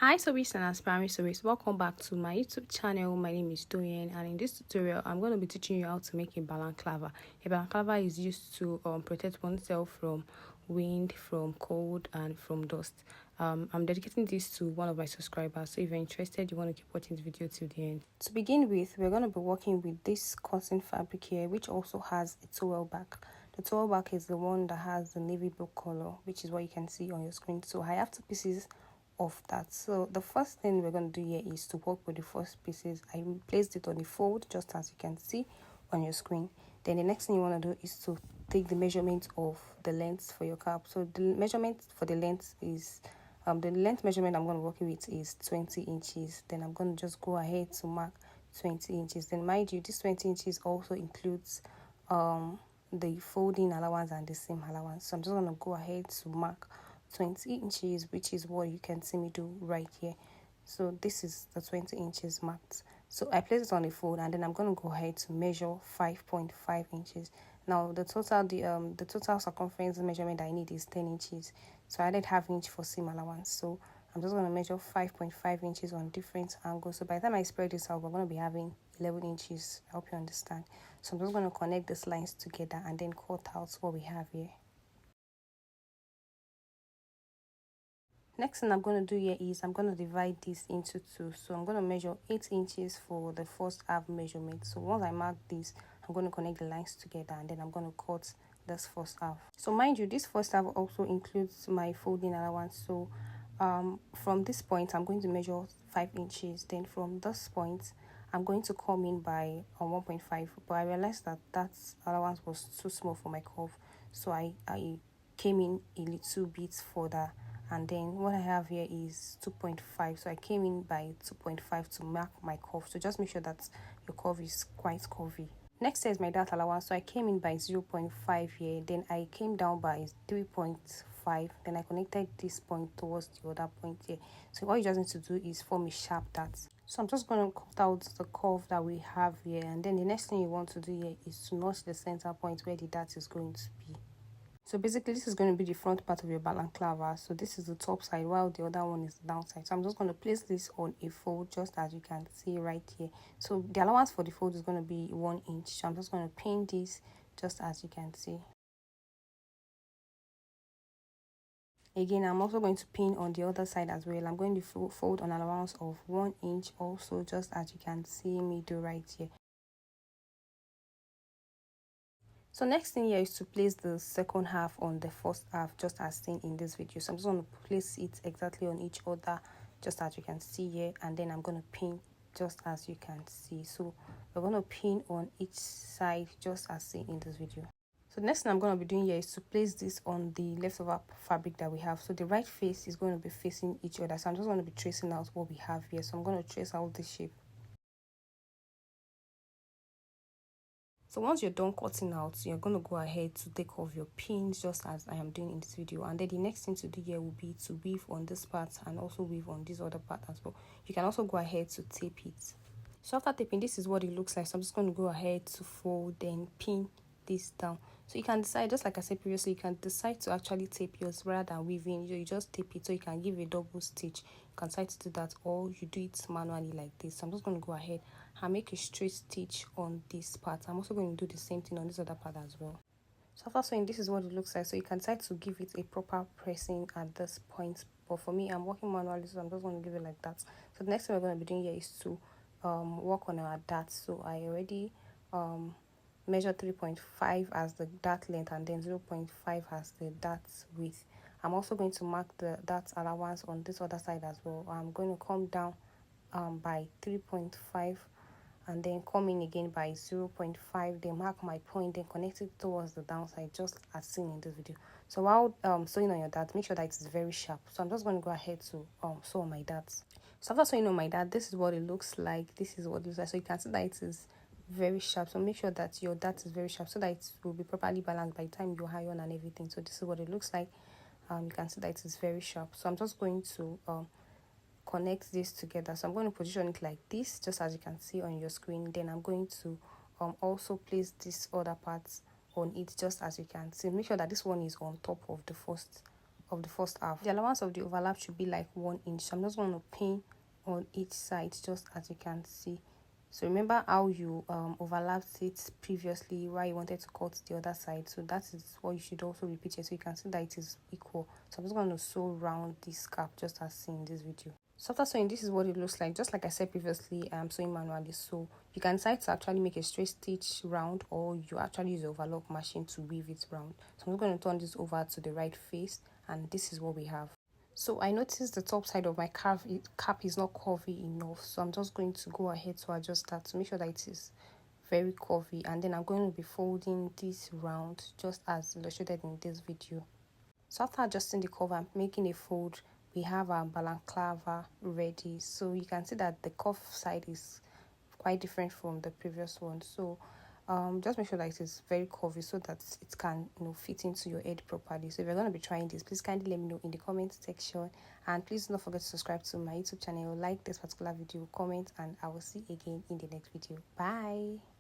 Hi Sobis and aspiring Sobis, welcome back to my YouTube channel. My name is Doyen, and in this tutorial I'm going to be teaching you how to make a balaclava. A balaclava is used to protect oneself from wind, from cold and from dust. I'm dedicating this to one of my subscribers, so if you're interested you want to keep watching the video till the end. To begin with, we're going to be working with this cotton fabric here, which also has a towel back. The towel back is the one that has the navy blue color, which is what you can see on your screen. So I have two pieces of that. So the first thing we're going to do here is to work with the first pieces. I placed it on the fold just as you can see on your screen. Then the next thing you want to do is to take the measurement of the length for your cap. So the measurement for the length is the length measurement I'm going to work with is 20 inches. Then I'm going to just go ahead to mark 20 inches. Then mind you, this 20 inches also includes the folding allowance and the seam allowance. So I'm just going to go ahead to mark 20 inches, which is what you can see me do right here. So this is the 20 inches marked. So I place it on the fold, and then I'm going to go ahead to measure 5.5 inches. Now the total circumference measurement I need is 10 inches. So I added half inch for seam allowance. So I'm just going to measure 5.5 inches on different angles. So by the time I spread this out, we're going to be having 11 inches. I hope you understand. So I'm just going to connect these lines together and then cut out what we have here. Next thing I'm going to do here is I'm going to divide this into two. So I'm going to measure 8 inches for the first half measurement. So once I mark this, I'm going to connect the lines together and then I'm going to cut this first half. So mind you, this first half also includes my folding allowance. So from this point, I'm going to measure 5 inches. Then from this point, I'm going to come in by 1.5. But I realized that allowance was too small for my curve. So I came in a little bit further. And then what I have here is 2.5. So I came in by 2.5 to mark my curve. So just make sure that your curve is quite curvy. Next is my dart allowance. So I came in by 0.5 here. Then I came down by 3.5. Then I connected this point towards the other point here. So all you just need to do is form a sharp dart. So I'm just going to cut out the curve that we have here. And then the next thing you want to do here is to notch the center point where the dart is going to be. So basically this is going to be the front part of your balaclava. So this is the top side while the other one is the downside. So I'm just going to place this on a fold just as you can see right here. So the allowance for the fold is going to be 1 inch. So I'm just going to pin this just as you can see. Again, I'm also going to pin on the other side as well. I'm going to fold on an allowance of 1 inch also just as you can see me do right here. So next thing here is to place the second half on the first half just as seen in this video. So I'm just going to place it exactly on each other just as you can see here, and then I'm going to pin just as you can see. So we're going to pin on each side just as seen in this video. So the next thing I'm going to be doing here is to place this on the leftover fabric that we have. So the right face is going to be facing each other. So I'm just going to be tracing out what we have here. So I'm going to trace out this shape. So once you're done cutting out, you're going to go ahead to take off your pins just as I am doing in this video. And then the next thing to do here will be to weave on this part and also weave on this other part as well. You can also go ahead to tape it. So after taping, this is what it looks like. So I'm just going to go ahead to fold and pin this down. So you can decide, just like I said previously, you can decide to actually tape yours rather than weaving. You just tape it so you can give a double stitch. You can decide to do that, or you do it manually like this. So I'm just going to go ahead and make a straight stitch on this part. I'm also going to do the same thing on this other part as well. So after sewing, this is what it looks like. So you can decide to give it a proper pressing at this point, but for me, I'm working manually, so I'm just going to give it like that. So the next thing we're going to be doing here is to work on our darts. So I already measure 3.5 as the dart length and then 0.5 as the dart width. I'm also going to mark the dart allowance on this other side as well. I'm going to come down by 3.5 and then come in again by 0.5, then mark my point, then connect it towards the downside just as seen in this video. So while sewing on your dart, make sure that it is very sharp. So I'm just going to go ahead to sew on my darts. So after sewing on my dart, this is what it looks like. This is what it looks like. So you can see that it is very sharp. So make sure that your dart is very sharp so that it will be properly balanced by the time you iron and everything. So this is what it looks like. You can see that it is very sharp. So I'm just going to connect this together. So I'm going to position it like this just as you can see on your screen. Then I'm going to also place this other part on it just as you can see. Make sure that this one is on top of the first of the first half. The allowance of the overlap should be like 1 inch. So I'm just going to pin on each side, just as you can see. So remember how you overlapped it previously while you wanted to cut the other side. So that is what you should also repeat here, so you can see that it is equal. So I'm just going to sew round this cap just as seen in this video. So after sewing, this is what it looks like. Just like I said previously, I'm sewing manually, so you can decide to actually make a straight stitch round, or you actually use the overlock machine to weave it round. So I'm going to turn this over to the right face, and this is what we have. So I noticed the top side of my cap is not curvy enough, so I'm just going to go ahead to adjust that to make sure that it is very curvy, and then I'm going to be folding this round just as illustrated in this video. So after adjusting the curve and making a fold, we have our balaclava ready. So you can see that the cuff side is quite different from the previous one. So just make sure that it is very curvy so that it can fit into your head properly. So if you're going to be trying this, please kindly let me know in the comment section, and please don't forget to subscribe to my YouTube channel, like this particular video, comment, and I will see you again in the next video. Bye.